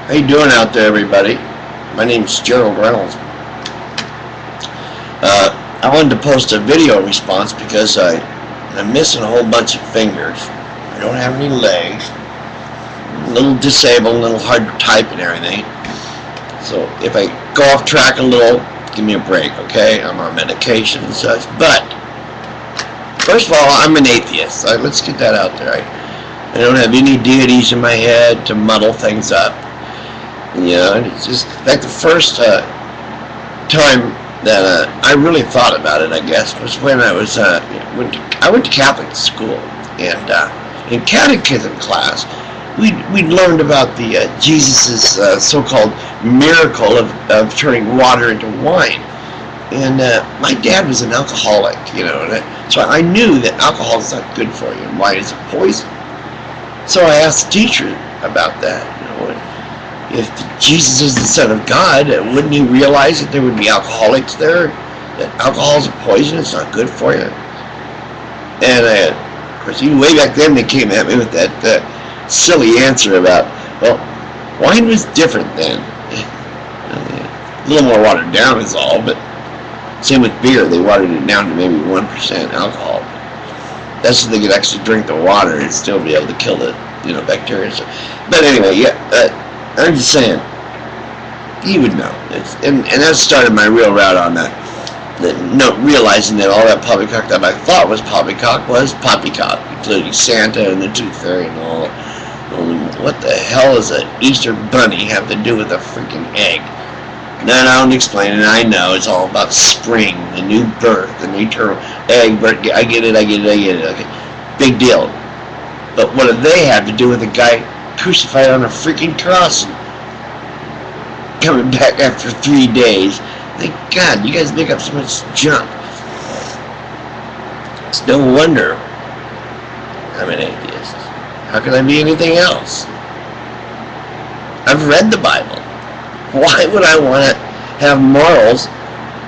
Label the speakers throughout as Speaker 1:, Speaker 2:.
Speaker 1: How you doing out there, everybody? My name's Gerald Reynolds. I wanted to post a video response because I'm missing a whole bunch of fingers. I don't have any legs. A little disabled, a little hard to type and everything. So if I go off track a little, give me a break, okay? I'm on medication and such. But first of all, I'm an atheist. Let's get that out there. I don't have any deities in my head to muddle things up. You know, it's just like the first time that I really thought about it, I guess, was when I was I went to Catholic school, and in catechism class, we learned about the Jesus's so-called miracle of turning water into wine. And my dad was an alcoholic, you know, so I knew that alcohol is not good for you, and wine is a poison. So I asked the teacher about that. You know, if Jesus is the Son of God, wouldn't he realize that there would be alcoholics there? That alcohol is a poison, it's not good for you? And of course, even way back then, they came at me with that silly answer about, well, wine was different then. A little more watered down is all, but same with beer. They watered it down to maybe 1% alcohol. That's so they could actually drink the water and still be able to kill the bacteria. But anyway, yeah. I'm just saying, he would know. And that started my real route on that. Realizing that all that poppycock that I thought was poppycock was poppycock, including Santa and the Tooth Fairy and all. What the hell does an Easter bunny have to do with a freaking egg? No, I don't explain it. I know it's all about spring, the new birth, the eternal egg. But I get it. Okay, big deal. But what do they have to do with a guy crucified on a freaking cross and coming back after 3 days? Thank God, you guys make up so much junk. It's no wonder I'm an atheist. How can I be anything else? I've read the Bible. Why would I want to have morals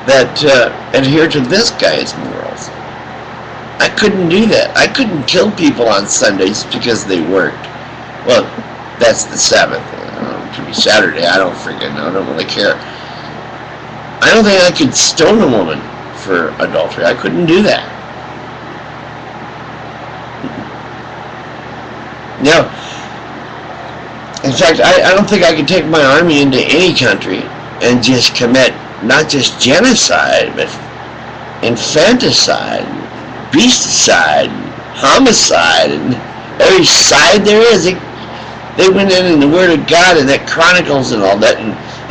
Speaker 1: that adhere to this guy's morals? I couldn't do that. I couldn't kill people on Sundays because they worked. Well, that's the Sabbath. It could be Saturday. I don't freaking know. I don't really care. I don't think I could stone a woman for adultery. I couldn't do that. Now, in fact, I don't think I could take my army into any country and just commit not just genocide, but infanticide, beasticide, homicide, and every side there is. They went in the Word of God and that Chronicles and all that,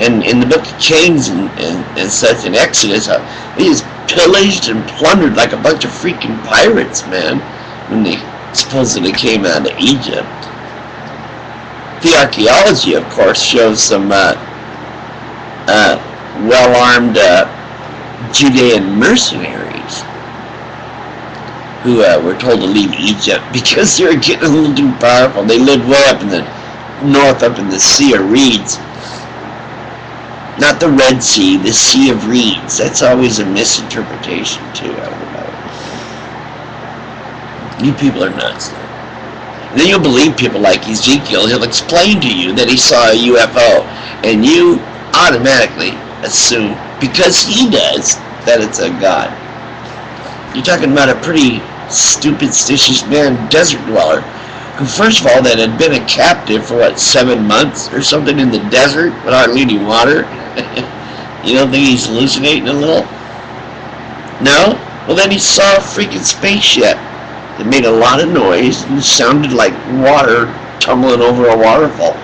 Speaker 1: and in the Book of Kings and such, in Exodus, they just pillaged and plundered like a bunch of freaking pirates, man, when they supposedly came out of Egypt. The archaeology, of course, shows some well-armed Judean mercenaries who were told to leave Egypt because they were getting a little too powerful. They lived way up in the north, up in the Sea of Reeds. Not the Red Sea, the Sea of Reeds. That's always a misinterpretation, too, out of the Bible. You people are nuts. And then you'll believe people like Ezekiel. He'll explain to you that he saw a UFO, and you automatically assume, because he does, that it's a god. You're talking about a pretty superstitious man, desert dweller, who, first of all, that had been a captive for, 7 months or something in the desert with hardly any water. You don't think he's hallucinating a little? No? Well, then he saw a freaking spaceship that made a lot of noise and sounded like water tumbling over a waterfall.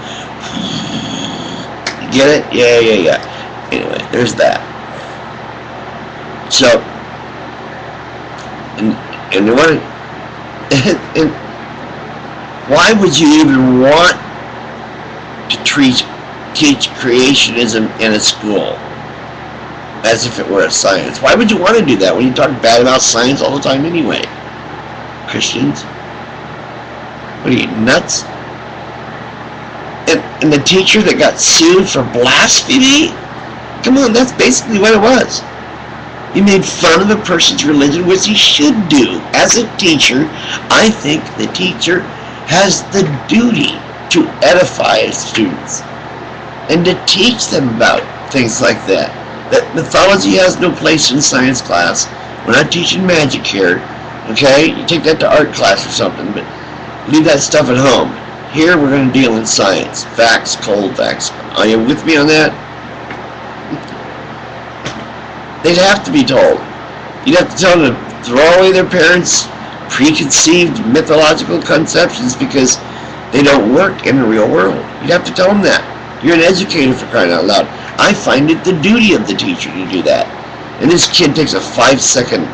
Speaker 1: You get it? Yeah. Anyway, there's that. So, and why would you even want to teach creationism in a school as if it were a science? Why would you want to do that when you talk bad about science all the time anyway? Christians? What are you, nuts? And the teacher that got sued for blasphemy? Come on, that's basically what it was. He made fun of a person's religion, which he should do. As a teacher, I think the teacher has the duty to edify his students. and to teach them about things like that. That mythology has no place in science class. We're not teaching magic here, okay? You take that to art class or something, but leave that stuff at home. Here we're going to deal in science. Facts, cold facts. Are you with me on that? They'd have to be told. You'd have to tell them to throw away their parents' preconceived mythological conceptions because they don't work in the real world. You'd have to tell them that. You're an educator, for crying out loud. I find it the duty of the teacher to do that. And this kid takes a 5-second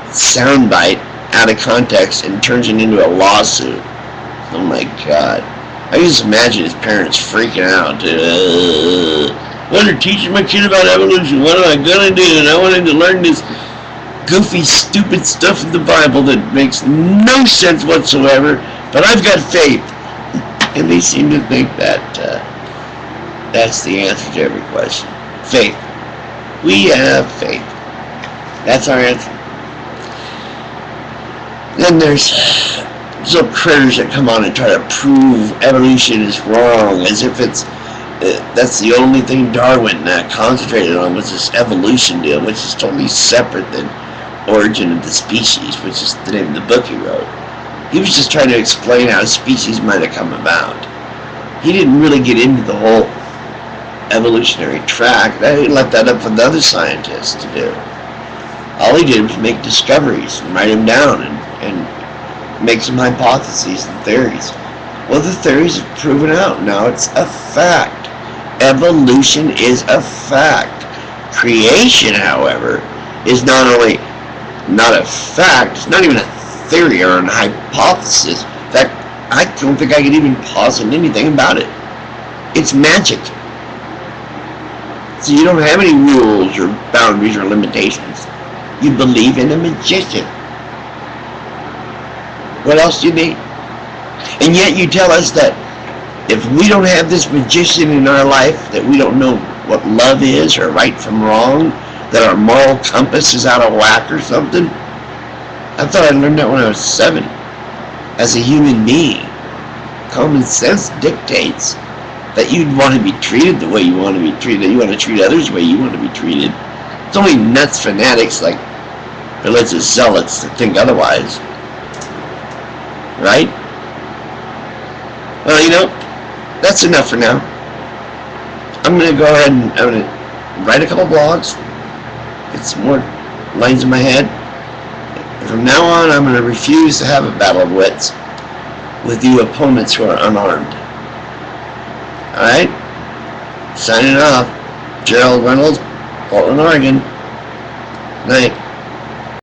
Speaker 1: soundbite out of context and turns it into a lawsuit. Oh my God. I can just imagine his parents freaking out. What are teaching my kid about evolution? What am I going to do? And I wanted to learn this goofy, stupid stuff in the Bible that makes no sense whatsoever, but I've got faith. And they seem to think that that's the answer to every question. Faith. We have faith. That's our answer. Then there's little critters that come on and try to prove evolution is wrong, as if it's that's the only thing Darwin concentrated on was this evolution deal, which is totally separate than Origin of the Species, which is the name of the book he wrote. He was just trying to explain how species might have come about. He didn't really get into the whole evolutionary track. He left that up for the other scientists to do. All he did was make discoveries and write them down and make some hypotheses and theories. Well, the theories have proven out. Now it's a fact. Evolution is a fact. Creation, however, is not only not a fact, it's not even a theory or a hypothesis. In fact, I don't think I could even posit anything about it. It's magic. So you don't have any rules or boundaries or limitations. You believe in a magician. What else do you need? And yet you tell us that if we don't have this magician in our life, that we don't know what love is or right from wrong, that our moral compass is out of whack or something. I thought I learned that when I was 7. As a human being, common sense dictates that you'd want to be treated the way you want to be treated, that you want to treat others the way you want to be treated. It's only nuts fanatics like religious zealots that think otherwise. Right? Well, you know, that's enough for now. I'm going to go ahead and I'm going to write a couple blogs, get some more lines in my head. And from now on, I'm going to refuse to have a battle of wits with you opponents who are unarmed. Alright? Signing off. Gerald Reynolds, Portland, Oregon. Night.